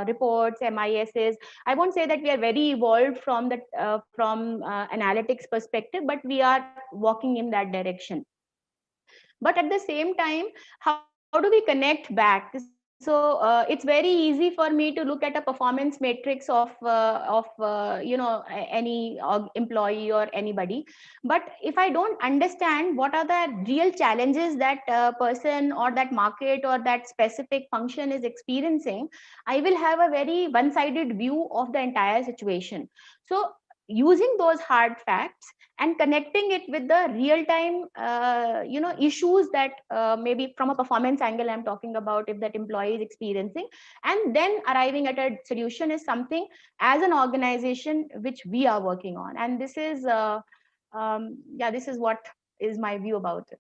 reports, MISs. I won't say that we are very evolved from the from analytics perspective, but we are walking in that direction. But at the same time, how do we connect back? So it's very easy for me to look at a performance matrix of any employee or anybody. But if I don't understand what are the real challenges that person or that market or that specific function is experiencing, I will have a very one sided view of the entire situation. So using those hard facts and connecting it with the real time issues that maybe from a performance angle I'm talking about, if that employee is experiencing, and then arriving at a solution is something as an organization which we are working on. And this is this is what is my view about it.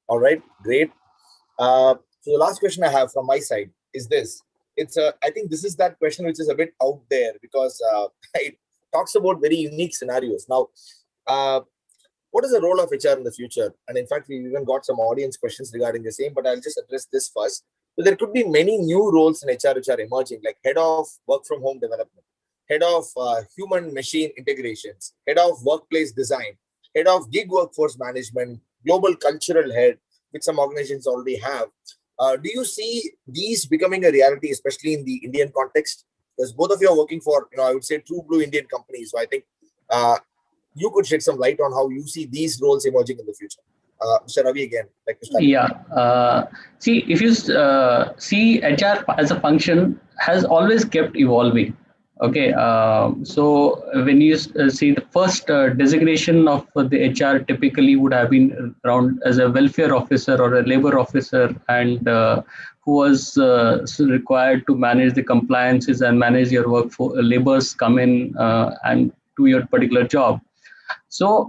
All right, great. So the last question I have from my side is this. I think this is that question which is a bit out there because it talks about very unique scenarios. Now, uh, what is the role of HR in the future? And in fact, we've even got some audience questions regarding the same, but I'll just address this first. So there could be many new roles in HR which are emerging, like head of work from home development, head of human machine integrations, head of workplace design, head of gig workforce management, global cultural head, which some organizations already have. Do you see these becoming a reality, especially in the Indian context? Because both of you are working for, I would say, true blue Indian companies. So I think uh, you could shed some light on how you see these roles emerging in the future. Mr. Ravi, again, like to start with Yeah. See, if you see HR as a function has always kept evolving. Okay. So when you see the first designation of the HR typically would have been around as a welfare officer or a labor officer, and who was required to manage the compliances and manage your work for laborers come in and do your particular job. So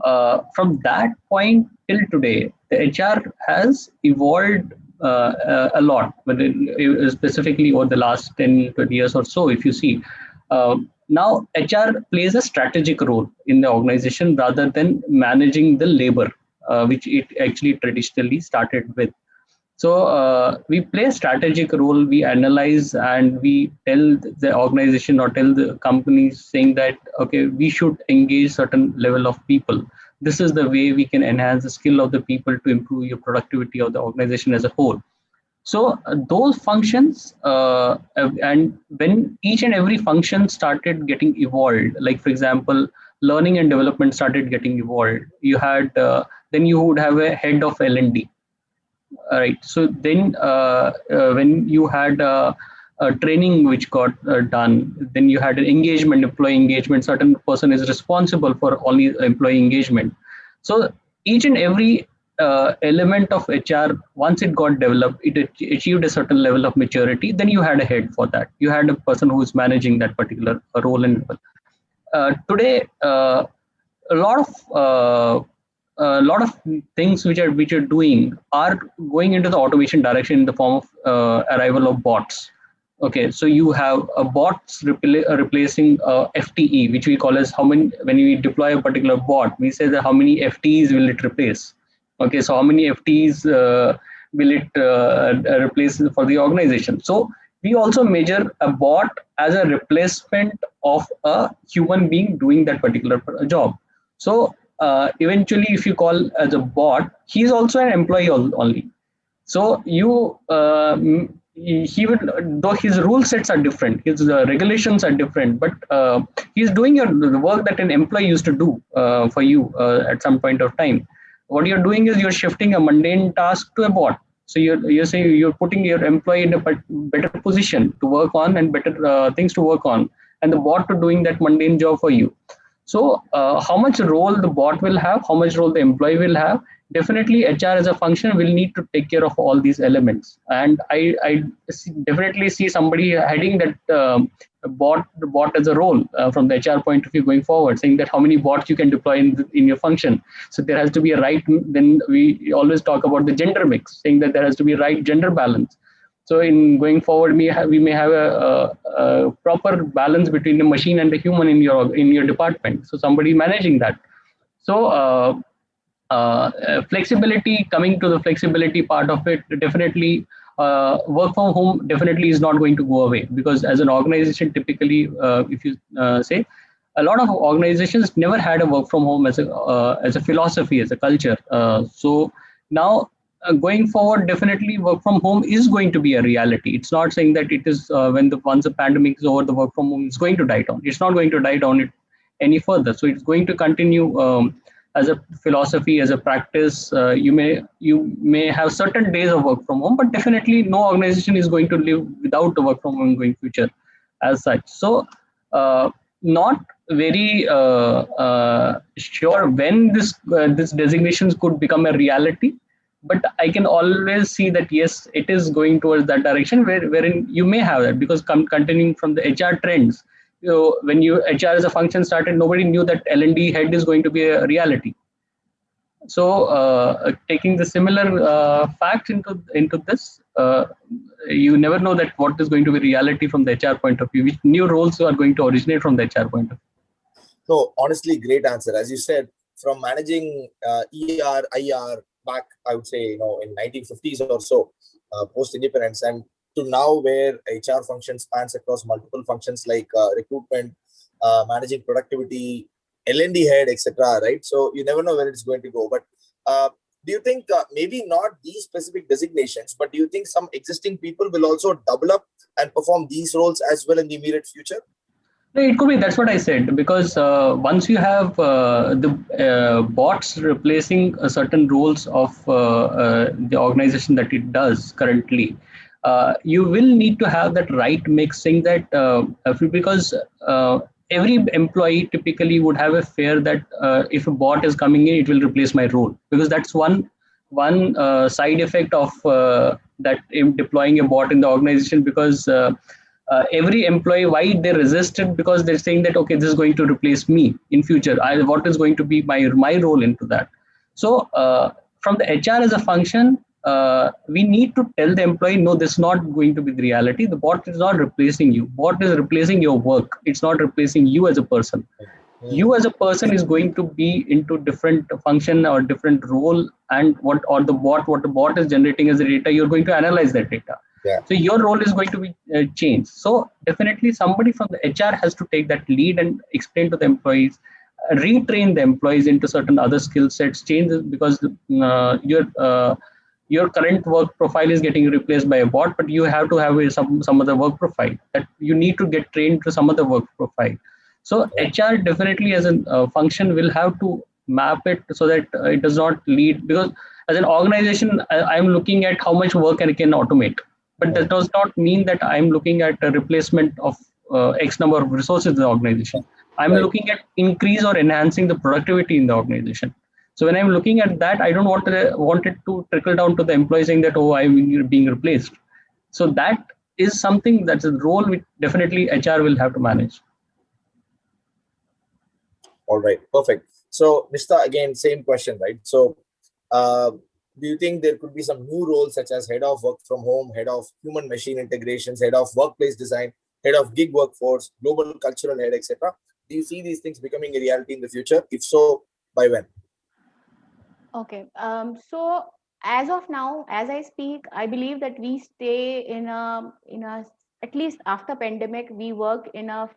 from that point till today, the HR has evolved a lot, but specifically over the last 10, 20 years or so, if you see. Now, HR plays a strategic role in the organization rather than managing the labor, which it actually traditionally started with. So we play a strategic role. We analyze and we tell the organization or tell the companies saying that, okay, we should engage certain level of people. This is the way we can enhance the skill of the people to improve your productivity of the organization as a whole. So those functions, and when each and every function started getting evolved, like for example, learning and development started getting evolved. You had then you would have a head of L&D. All right. So then, when you had a training which got done, then you had an engagement, employee engagement. Certain person is responsible for only employee engagement. So each and every element of HR, once it got developed, it achieved a certain level of maturity. Then you had a head for that. You had a person who is managing that particular role and level. Today, a lot of things which are doing are going into the automation direction in the form of arrival of bots. Okay, so you have a bots replacing FTE, which we call as how many. When we deploy a particular bot, we say that how many FTEs will it replace. Okay, so how many FTEs will it replace for the organization? So we also measure a bot as a replacement of a human being doing that particular job. So eventually, if you call as a bot, he is also an employee only. So he will, though his rule sets are different, his regulations are different, but he's doing the work that an employee used to do for you at some point of time. What you're doing is you're shifting a mundane task to a bot. So you're saying you're putting your employee in a better position to work on and better things to work on, and the bot to doing that mundane job for you. So, how much role the bot will have, how much role the employee will have? Definitely, HR as a function will need to take care of all these elements. And definitely see somebody heading that the bot as a role from the HR point of view going forward, saying that how many bots you can deploy in your function. So there has to be a right. Then we always talk about the gender mix, saying that there has to be a right gender balance. So in going forward, we may have a proper balance between the machine and the human in your department. So somebody managing that. So flexibility, coming to the flexibility part of it, definitely work from home definitely is not going to go away, because as an organization, typically, if you say, a lot of organizations never had a work from home as a philosophy, as a culture. So now, going forward, definitely work from home is going to be a reality. It's not saying that it is once the pandemic is over, the work from home is going to die down. It's not going to die down it any further. So it's going to continue as a philosophy, as a practice. You may have certain days of work from home, but definitely no organization is going to live without the work from home going future as such. So not very sure when this designations could become a reality, but I can always see that yes, it is going towards that direction, wherein you may have that, because continuing from the HR trends, when you HR as a function started, nobody knew that L&D head is going to be a reality. So taking the similar facts into this, you never know that what is going to be reality from the HR point of view, which new roles are going to originate from the HR point of view. So honestly, great answer. As you said, from managing ER, IR back, I would say, in 1950s or so, post independence, and to now where HR function spans across multiple functions like recruitment, managing productivity, L&D head, etc. Right? So you never know where it's going to go. But do you think maybe not these specific designations, but do you think some existing people will also double up and perform these roles as well in the immediate future? No, it could be. That's what I said. Because once you have the bots replacing certain roles of the organization that it does currently, you will need to have that right mixing that because every employee typically would have a fear that if a bot is coming in, it will replace my role, because that's one side effect of that in deploying a bot in the organization. Because every employee, why they resist it, because they're saying that okay, this is going to replace me in future. What is going to be my role into that? So from the HR as a function, we need to tell the employee, no, this is not going to be the reality. The bot is not replacing you. Bot is replacing your work. It's not replacing you as a person. You as a person is going to be into different function or different role, and what the bot is generating as a data, you're going to analyze that data. Yeah. So your role is going to be changed. So definitely somebody from the HR has to take that lead and explain to the employees, retrain the employees into certain other skill sets, change because your current work profile is getting replaced by a bot, but you have to have some other work profile that you need to get trained to some other work profile. So HR definitely as a function will have to map it so that it does not lead, because as an organization, I'm looking at how much work I can automate, but that does not mean that I'm looking at a replacement of X number of resources in the organization. I'm Right. looking at increase or enhancing the productivity in the organization. So when I'm looking at that, I don't want it to trickle down to the employee saying that, oh, I'm being replaced. So that is something that's a role which definitely HR will have to manage. All right, perfect. So, Nishta, again, same question, right? So, uh, do you think there could be some new roles such as head of work from home, head of human machine integrations, head of workplace design, head of gig workforce, global cultural head, etc.? Do you see these things becoming a reality in the future? If so, by when? Okay. So as of now, as I speak, I believe that we stay in a at least after pandemic, we work in a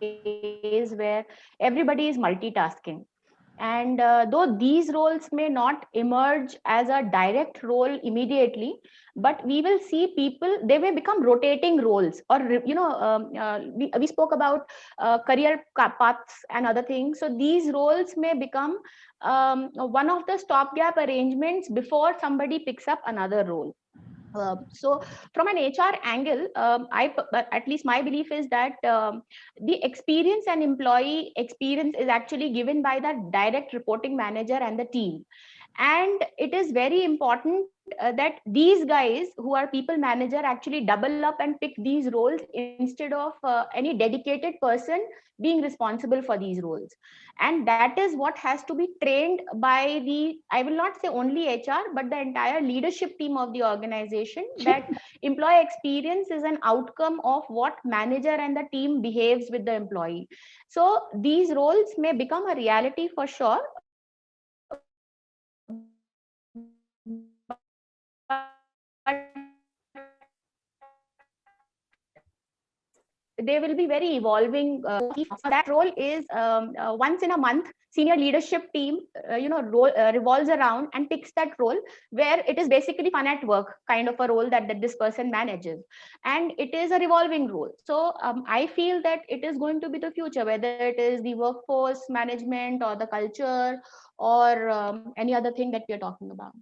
phase where everybody is multitasking. And though these roles may not emerge as a direct role immediately, but we will see people, they may become rotating roles. Or we spoke about career paths and other things. So these roles may become one of the stopgap arrangements before somebody picks up another role. So from an HR angle, but at least my belief is that the experience and employee experience is actually given by the direct reporting manager and the team. And it is very important that these guys who are people manager actually double up and pick these roles instead of any dedicated person being responsible for these roles. And that is what has to be trained by the, I will not say only HR, but the entire leadership team of the organization, that employee experience is an outcome of what manager and the team behaves with the employee. So these roles may become a reality for sure, but they will be very evolving. That role is once in a month, senior leadership team revolves around and picks that role, where it is basically fun at work kind of a role that this person manages, and it is a revolving role. So I feel that it is going to be the future, whether it is the workforce management or the culture or any other thing that we are talking about.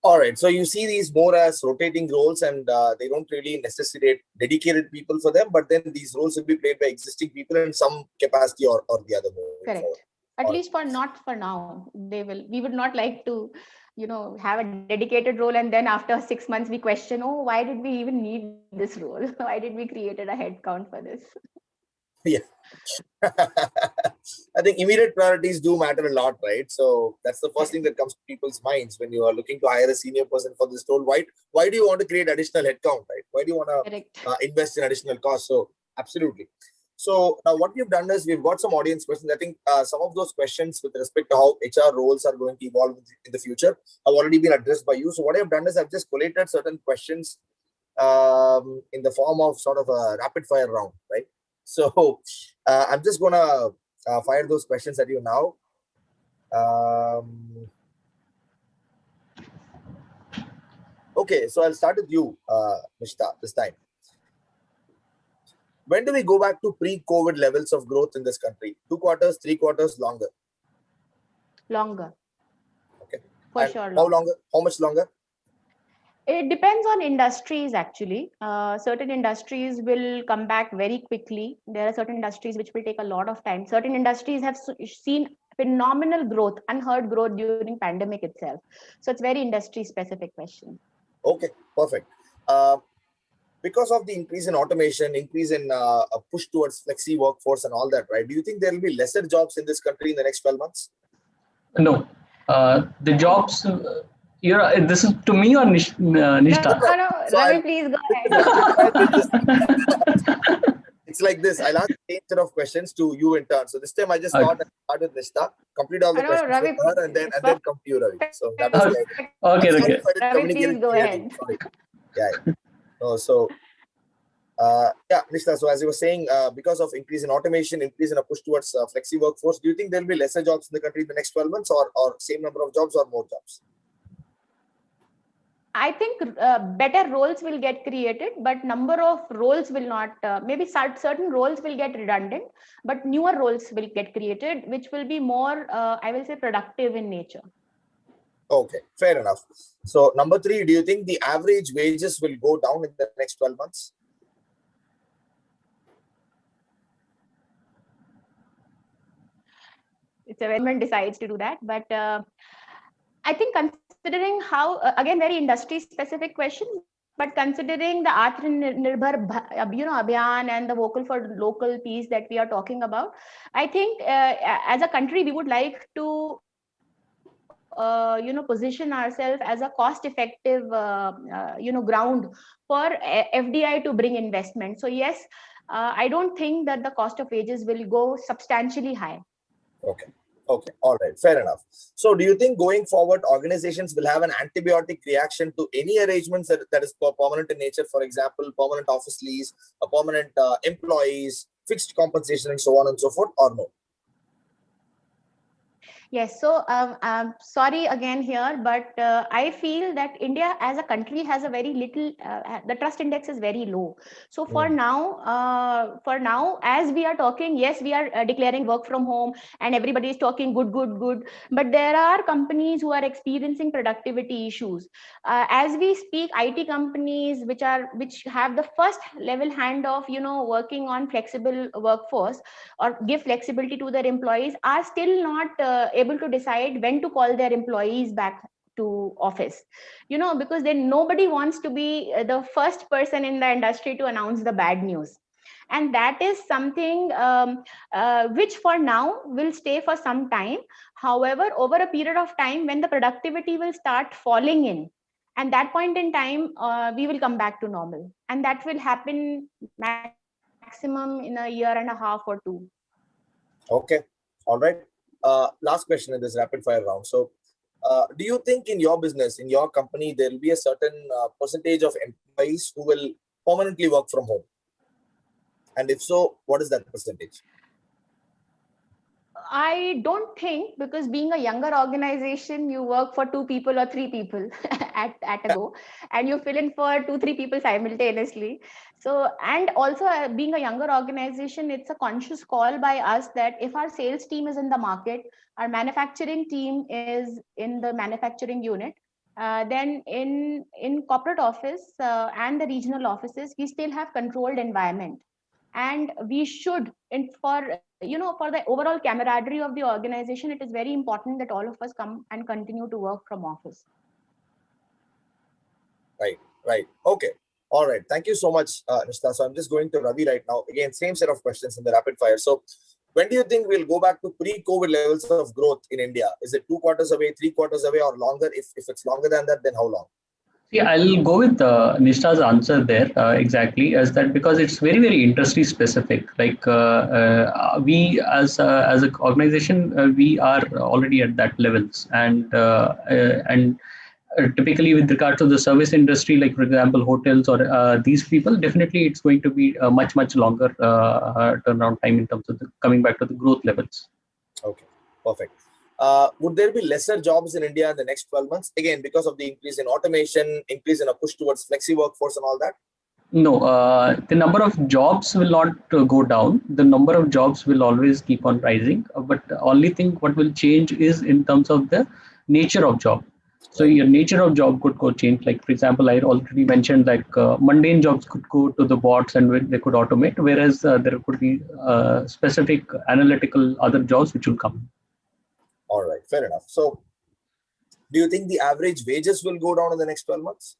All right. So you see these more as rotating roles, and they don't really necessitate dedicated people for them, but then these roles will be played by existing people in some capacity or the other. Correct. At least for not for now. We would not like to, have a dedicated role and then after 6 months we question, oh, why did we even need this role? Why did we create a headcount for this? Yeah. I think immediate priorities do matter a lot, right? So that's the first thing that comes to people's minds when you are looking to hire a senior person for this role. Why do you want to create additional headcount, right? Why do you want to invest in additional costs? So absolutely. So now what we've done is we've got some audience questions. I think some of those questions with respect to how HR roles are going to evolve in the future have already been addressed by you. So what I've done is I've just collated certain questions in the form of sort of a rapid fire round, right? So I'm just going to fire those questions at you now. Okay, so I'll start with you, Mishta, this time. When do we go back to pre-COVID levels of growth in this country? 2 quarters, 3 quarters, longer? Longer. Okay. For and sure. How longer? How much longer? It depends on industries, actually. Certain industries will come back very quickly. There are certain industries which will take a lot of time. Certain industries have seen phenomenal growth, unheard growth during pandemic itself. So it's very industry specific question. Okay, perfect. Because of the increase in automation, increase in a push towards flexi workforce and all that, right? Do you think there will be lesser jobs in this country in the next 12 months? No. The jobs, this is to me or Nishta? No, Ravi, please go ahead. It's like this. I'll ask a set of questions to you in turn. So this time I just thought I'd start with Nishta, complete all the questions Ravi, with her, and then come to you, Ravi. So that was the idea. Okay. Sorry if I didn't Ravi, communicate please go clearly. ahead. Sorry. Yeah. No, so Nishta, so as you were saying, because of increase in automation, increase in a push towards flexi workforce, do you think there'll be lesser jobs in the country in the next 12 months or same number of jobs or more jobs? I think better roles will get created, but number of roles will not. Maybe certain roles will get redundant, but newer roles will get created, which will be more, I will say, productive in nature. Okay, fair enough. So number 3, do you think the average wages will go down in the next 12 months? It's a government decides to do that, but I think considering how, again, very industry specific question, but considering the Atmanirbhar Abhiyan and the vocal for local piece that we are talking about, I think as a country we would like to position ourselves as a cost effective ground for FDI to bring investment. So yes, I don't think that the cost of wages will go substantially high. Okay. All right. Fair enough. So do you think going forward, organizations will have an antibiotic reaction to any arrangements that is permanent in nature? For example, permanent office lease, a permanent employees, fixed compensation, and so on and so forth, or no? Yes, so sorry again here, but I feel that India as a country has a very little. The trust index is very low. So for now, as we are talking, yes, we are declaring work from home, and everybody is talking good, good, good. But there are companies who are experiencing productivity issues. As we speak, IT companies which have the first level hand of working on flexible workforce or give flexibility to their employees are still not able to decide when to call their employees back to office, because then nobody wants to be the first person in the industry to announce the bad news. And that is something which for now will stay for some time. However, over a period of time when the productivity will start falling in, and that point in time we will come back to normal, and that will happen maximum in a year and a half or two. Okay. All right. Last question in this rapid fire round. So, do you think in your business, in your company, there will be a certain percentage of employees who will permanently work from home? And if so, what is that percentage? I don't think, because being a younger organization, you work for two people or three people at a go, and you fill in for two, three people simultaneously. So, and also being a younger organization, it's a conscious call by us that if our sales team is in the market, our manufacturing team is in the manufacturing unit, then in corporate office and the regional offices, we still have controlled environment, and we should, and for the overall camaraderie of the organization, it is very important that all of us come and continue to work from office. Right, right. Okay. All right. Thank you so much, Nishta. So I'm just going to Ravi right now. Again, same set of questions in the rapid fire. So when do you think we'll go back to pre-COVID levels of growth in India? Is it 2 quarters away, 3 quarters away, or longer? If it's longer than that, then how long? Yeah, I'll go with Nishta's answer there exactly as that, because it's very very industry specific. Like we as an organization, we are already at that levels, and typically with regard to the service industry, like for example hotels or these people, definitely it's going to be a much longer turnaround time in terms of coming back to the growth levels. Okay, perfect. Would there be lesser jobs in India in the next 12 months? Again, because of the increase in automation, increase in a push towards flexi workforce and all that? No, the number of jobs will not go down. The number of jobs will always keep on rising. But the only thing what will change is in terms of the nature of job. So Right. your nature of job could go change. Like for example, I already mentioned like mundane jobs could go to the bots and they could automate, whereas there could be specific analytical other jobs which will come. All right, fair enough. So do you think the average wages will go down in the next 12 months?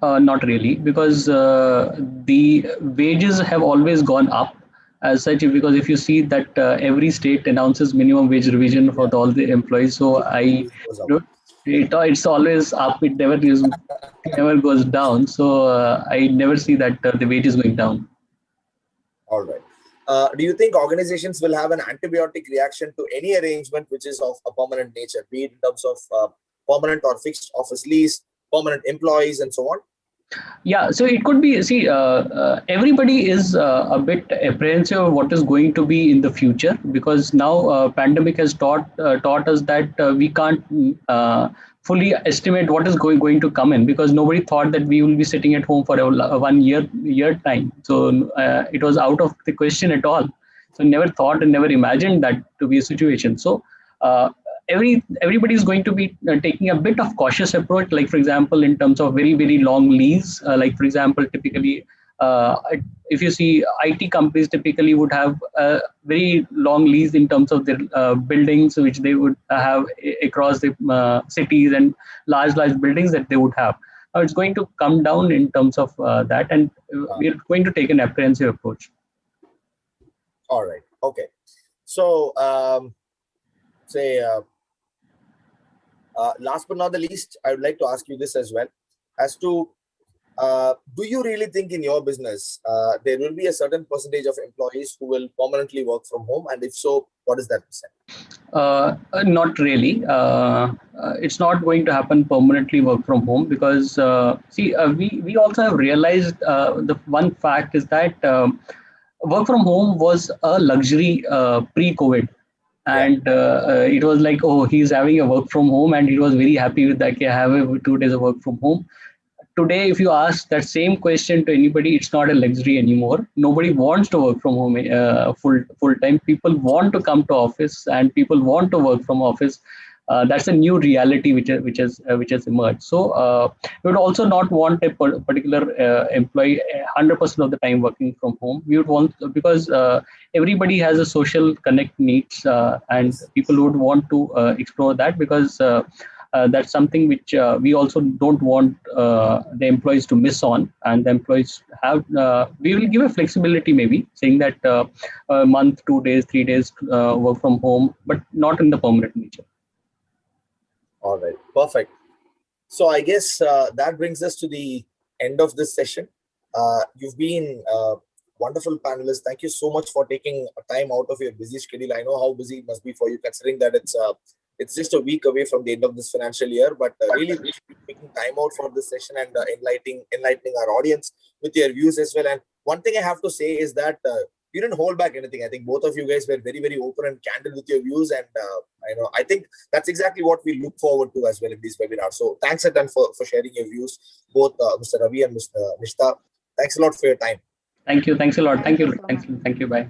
Not really, because the wages have always gone up as such. Because if you see that every state announces minimum wage revision for Yeah. all the employees, so I Goes up. don't. It's always up. It never goes down. So I never see that the wage is going down. All right. Do you think organizations will have an antibiotic reaction to any arrangement which is of a permanent nature, be it in terms of permanent or fixed office lease, permanent employees, and so on? Yeah, so it could be. See, everybody is a bit apprehensive of what is going to be in the future, because now pandemic has taught us that we can't fully estimate what is going to come in, because nobody thought that we will be sitting at home for a 1 year time. So it was out of the question at all. So never thought and never imagined that to be a situation. So uh, everybody is going to be taking a bit of cautious approach, like for example in terms of very long lease, like for example typically uh, if you see IT companies typically would have a very long lease in terms of their buildings which they would have across the cities, and large buildings that they would have. Now it's going to come down in terms of that, and we're going to take an apprehensive approach. All right. Okay. So, say, last but not the least, I would like to ask you this as well, as to do you really think in your business there will be a certain percentage of employees who will permanently work from home, and if so, what is that percent? Not really. It's not going to happen permanently work from home, because see, we also have realized the one fact is that work from home was a luxury pre-COVID. And it was like, oh, he's having a work from home, and he was very happy with that. Okay, I have 2 days of work from home. Today, if you ask that same question to anybody, it's not a luxury anymore. Nobody wants to work from home full time. People want to come to office, and people want to work from office. That's a new reality which has emerged. So we would also not want a particular employee 100% of the time working from home. We would want, because everybody has a social connect needs, and people would want to explore that, because that's something which we also don't want the employees to miss on. And the employees have, we will give a flexibility, maybe saying that a month, 2 days, 3 days work from home, but not in the permanent nature. All right, perfect. So I guess that brings us to the end of this session. You've been wonderful panelists. Thank you so much for taking time out of your busy schedule. I know how busy it must be for you, considering that it's just a week away from the end of this financial year. But really taking time out for this session and enlightening our audience with your views as well. And one thing I have to say is that you didn't hold back anything. I think both of you guys were very, very open and candid with your views, and I think that's exactly what we look forward to as well in these webinars. So thanks again for sharing your views, both Mr. Ravi and Mr. Nishta. Thanks a lot for your time. Thank you. Thanks a lot. Thank Thank you. you so much. Thank you. Bye.